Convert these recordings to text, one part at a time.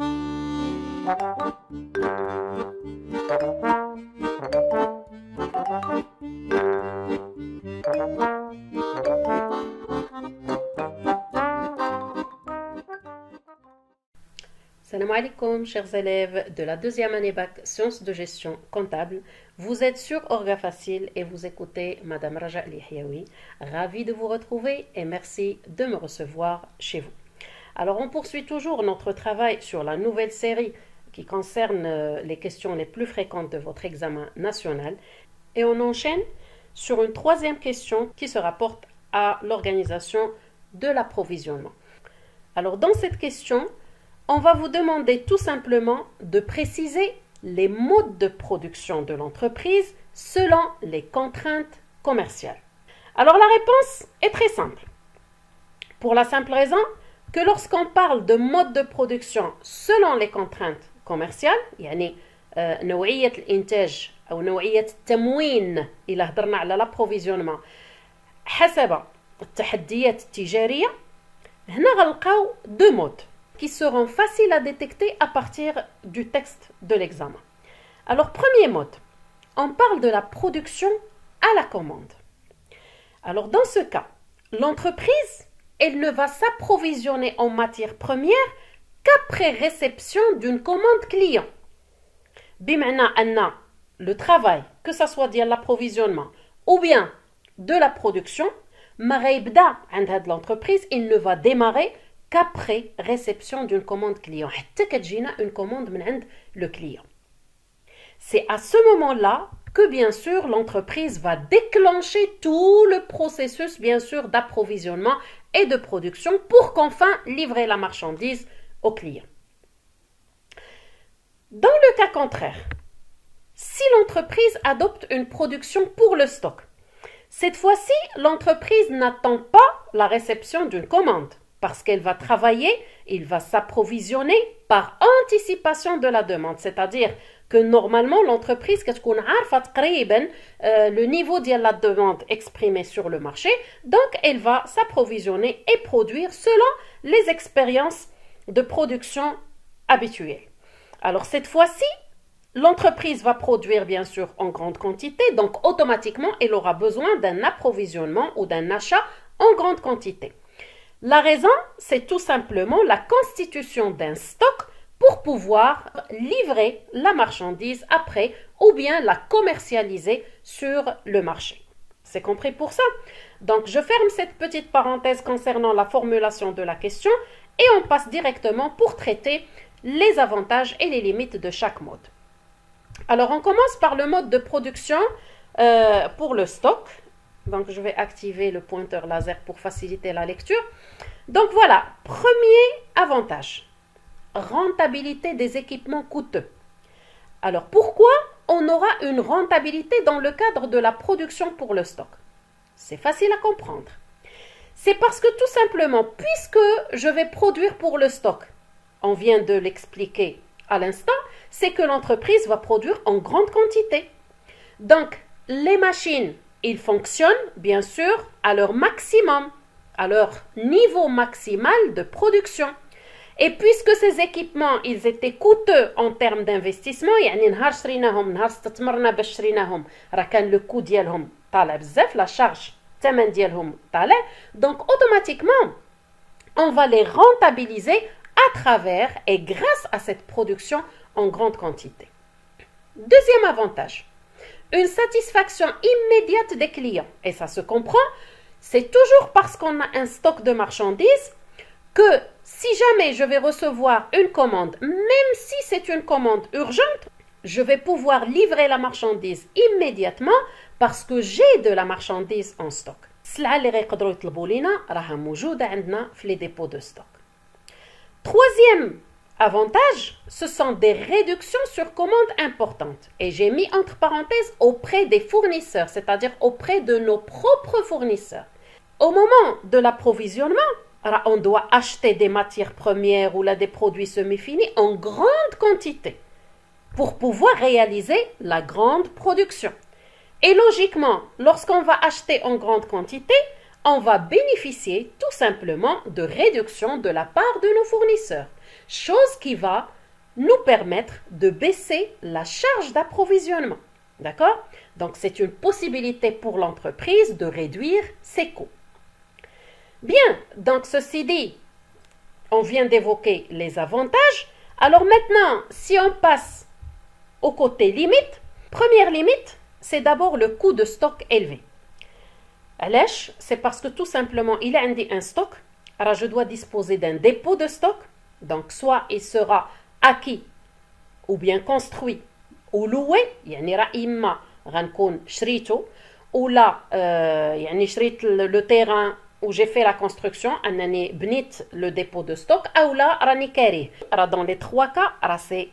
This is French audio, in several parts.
Salam alaikum, chers élèves de la deuxième année bac sciences de gestion comptable. Vous êtes sur Orga Facile et vous écoutez Madame Raja Lihyaoui. Ravie de vous retrouver et merci de me recevoir chez vous. Alors on poursuit toujours notre travail sur la nouvelle série qui concerne les questions les plus fréquentes de votre examen national et on enchaîne sur une troisième question qui se rapporte à l'organisation de l'approvisionnement. Alors dans cette question, on va vous demander tout simplement de préciser les modes de production de l'entreprise selon les contraintes commerciales. Alors la réponse est très simple. Pour la simple raison que lorsqu'on parle de mode de production selon les contraintes commerciales, يعني نوعية الإنتاج أو نوعية التموين إلى هضرنا على l'approvisionnement حسب التحديات التجارية هنا غنلقاو deux modes qui seront faciles à détecter à partir du texte de l'examen. Alors, premier mode, on parle de la production à la commande. Alors, dans ce cas, l'entreprise, elle ne va s'approvisionner en matières premières qu'après réception d'une commande client. بمعنى أن le travail, que ce soit de l'approvisionnement ou bien de la production, ما غيبدا عند هاد l'entreprise, il ne va démarrer qu'après réception d'une commande client. حتى كتجينا une commande من عند le client. C'est à ce moment-là que bien sûr l'entreprise va déclencher tout le processus bien sûr d'approvisionnement et de production pour qu'enfin livrer la marchandise au client. Dans le cas contraire, si l'entreprise adopte une production pour le stock, cette fois-ci l'entreprise n'attend pas la réception d'une commande. Parce qu'elle va travailler, il va s'approvisionner par anticipation de la demande. C'est-à-dire que normalement, l'entreprise, le niveau de la demande exprimé sur le marché, donc elle va s'approvisionner et produire selon les expériences de production habituelles. Alors cette fois-ci, l'entreprise va produire bien sûr en grande quantité, donc automatiquement, elle aura besoin d'un approvisionnement ou d'un achat en grande quantité. La raison, c'est tout simplement la constitution d'un stock pour pouvoir livrer la marchandise après ou bien la commercialiser sur le marché. C'est compris pour ça? Donc, je ferme cette petite parenthèse concernant la formulation de la question et on passe directement pour traiter les avantages et les limites de chaque mode. Alors, on commence par le mode de production pour le stock. Donc, je vais activer le pointeur laser pour faciliter la lecture. Donc, voilà, premier avantage, rentabilité des équipements coûteux. Alors, pourquoi on aura une rentabilité dans le cadre de la production pour le stock? C'est facile à comprendre. C'est parce que tout simplement, puisque je vais produire pour le stock, on vient de l'expliquer à l'instant, c'est que l'entreprise va produire en grande quantité. Donc, les machines, ils fonctionnent, bien sûr, à leur maximum, à leur niveau maximal de production. Et puisque ces équipements, ils étaient coûteux en termes d'investissement, يعني نهار شريناهم نهار استثمرنا باش شريناهم راه كان le coût ديالهم طالع بزاف, la charge الثمن ديالهم طالع, donc automatiquement, on va les rentabiliser à travers et grâce à cette production en grande quantité. Deuxième avantage, une satisfaction immédiate des clients. Et ça se comprend, c'est toujours parce qu'on a un stock de marchandises que si jamais je vais recevoir une commande, même si c'est une commande urgente, je vais pouvoir livrer la marchandise immédiatement parce que j'ai de la marchandise en stock. السلعة اللي غيقدروا يطلبوا لينا راها موجودة عندنا في les dépôts de stock. Troisième avantage, ce sont des réductions sur commande importantes. Et j'ai mis entre parenthèses auprès des fournisseurs, c'est-à-dire auprès de nos propres fournisseurs. Au moment de l'approvisionnement, on doit acheter des matières premières ou là des produits semi-finis en grande quantité pour pouvoir réaliser la grande production. Et logiquement, lorsqu'on va acheter en grande quantité, on va bénéficier tout simplement de réduction de la part de nos fournisseurs, chose qui va nous permettre de baisser la charge d'approvisionnement. D'accord? Donc, c'est une possibilité pour l'entreprise de réduire ses coûts. Bien, donc ceci dit, on vient d'évoquer les avantages. Alors maintenant, si on passe au côté limite, première limite, c'est d'abord le coût de stock élevé. Allèche, c'est parce que tout simplement, il a un stock, alors je dois disposer d'un dépôt de stock, donc soit il sera acquis ou bien construit ou loué, يعني راه إما غنكون شريته ou là يعني شريت le terrain où j'ai fait la construction, أنني بنيت le dépôt de stock, ou là راني كاريه. Dans les trois cas, c'est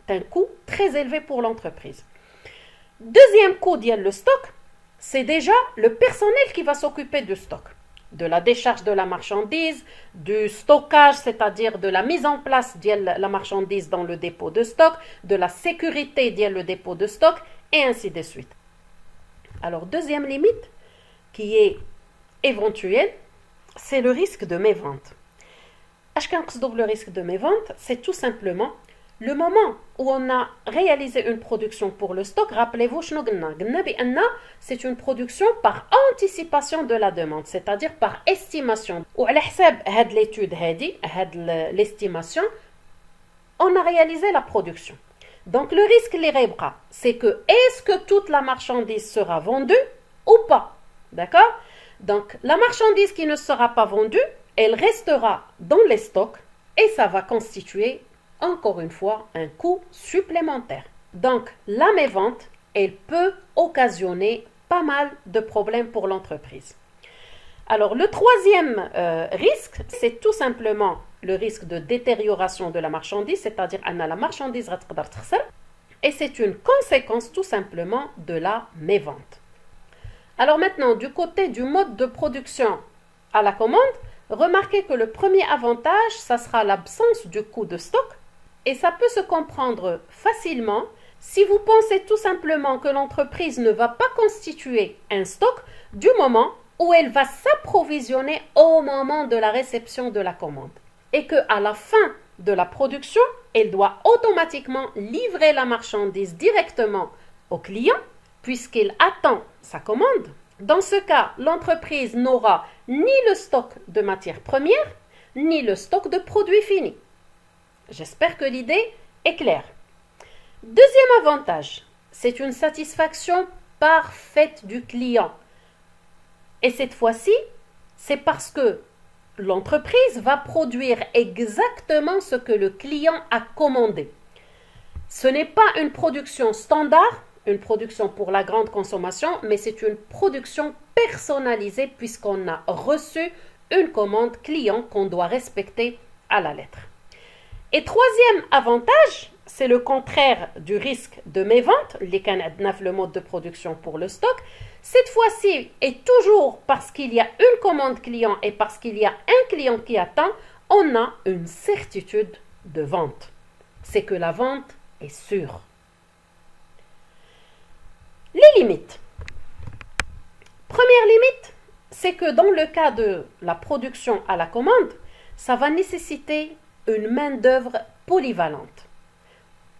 un coût très élevé pour l'entreprise. Deuxième coût ديال le stock, c'est déjà le personnel qui va s'occuper du stock, de la décharge de la marchandise, du stockage, c'est-à-dire de la mise en place de la marchandise dans le dépôt de stock, de la sécurité de le dépôt de stock, et ainsi de suite. Alors, deuxième limite, qui est éventuelle, c'est le risque de mévente. Le risque de mévente, c'est tout simplement le moment où on a réalisé une production pour le stock. Rappelez-vous, c'est une production par anticipation de la demande, c'est-à-dire par estimation. Ou à l'étude, l'estimation, on a réalisé la production. Donc le risque, c'est que est-ce que toute la marchandise sera vendue ou pas? D'accord? Donc la marchandise qui ne sera pas vendue, elle restera dans les stocks et ça va constituer encore une fois un coût supplémentaire. Donc la mévente, elle peut occasionner pas mal de problèmes pour l'entreprise. Alors le troisième risque, c'est tout simplement le risque de détérioration de la marchandise, c'est-à-dire que la marchandise va et c'est une conséquence tout simplement de la mévente. Alors maintenant, du côté du mode de production à la commande, remarquez que le premier avantage, ça sera l'absence du coût de stock. Et ça peut se comprendre facilement si vous pensez tout simplement que l'entreprise ne va pas constituer un stock du moment où elle va s'approvisionner au moment de la réception de la commande. Et qu'à la fin de la production, elle doit automatiquement livrer la marchandise directement au client puisqu'il attend sa commande. Dans ce cas, l'entreprise n'aura ni le stock de matières premières, ni le stock de produits finis. J'espère que l'idée est claire. Deuxième avantage, c'est une satisfaction parfaite du client. Et cette fois-ci, c'est parce que l'entreprise va produire exactement ce que le client a commandé. Ce n'est pas une production standard, une production pour la grande consommation, mais c'est une production personnalisée puisqu'on a reçu une commande client qu'on doit respecter à la lettre. Et troisième avantage, c'est le contraire du risque de mévente, le mode de production pour le stock. Cette fois-ci, et toujours parce qu'il y a une commande client et parce qu'il y a un client qui attend, on a une certitude de vente. C'est que la vente est sûre. Les limites. Première limite, c'est que dans le cas de la production à la commande, ça va nécessiter une main-d'œuvre polyvalente.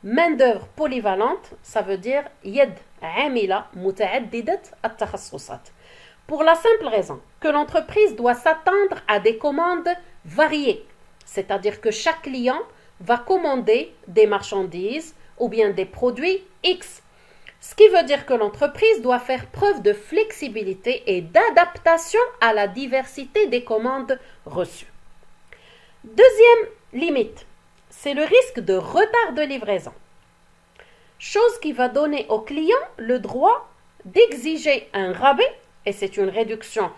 Main-d'œuvre polyvalente, ça veut dire يد عاملة متعددة التخصصات. Pour la simple raison que l'entreprise doit s'attendre à des commandes variées, c'est-à-dire que chaque client va commander des marchandises ou bien des produits X. Ce qui veut dire que l'entreprise doit faire preuve de flexibilité et d'adaptation à la diversité des commandes reçues. Deuxième limite, c'est le risque de retard de livraison. Chose qui va donner au client le droit d'exiger un rabais, et c'est une réduction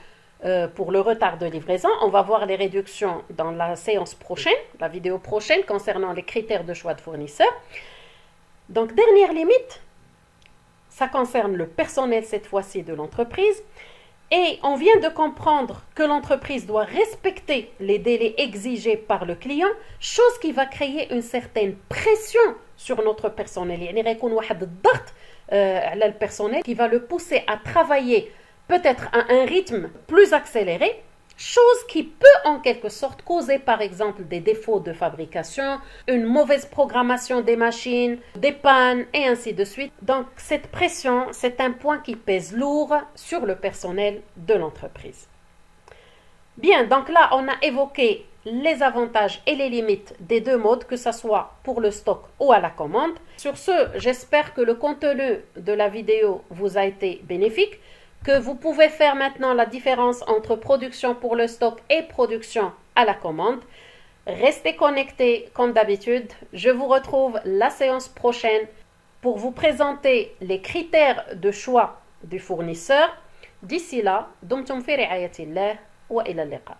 pour le retard de livraison. On va voir les réductions dans la séance prochaine, la vidéo prochaine, concernant les critères de choix de fournisseurs. Donc, dernière limite, ça concerne le personnel cette fois-ci de l'entreprise. Et on vient de comprendre que l'entreprise doit respecter les délais exigés par le client, chose qui va créer une certaine pression sur notre personnel. Il y a le personnel qui va le pousser à travailler peut-être à un rythme plus accéléré, chose qui peut en quelque sorte causer par exemple des défauts de fabrication, une mauvaise programmation des machines, des pannes et ainsi de suite. Donc cette pression, c'est un point qui pèse lourd sur le personnel de l'entreprise. Bien, donc là on a évoqué les avantages et les limites des deux modes, que ce soit pour le stock ou à la commande. Sur ce, j'espère que le contenu de la vidéo vous a été bénéfique, que vous pouvez faire maintenant la différence entre production pour le stock et production à la commande. Restez connectés comme d'habitude. Je vous retrouve la séance prochaine pour vous présenter les critères de choix du fournisseur. D'ici là, dumtum fi ri'ayatillah wa ila al-liqa.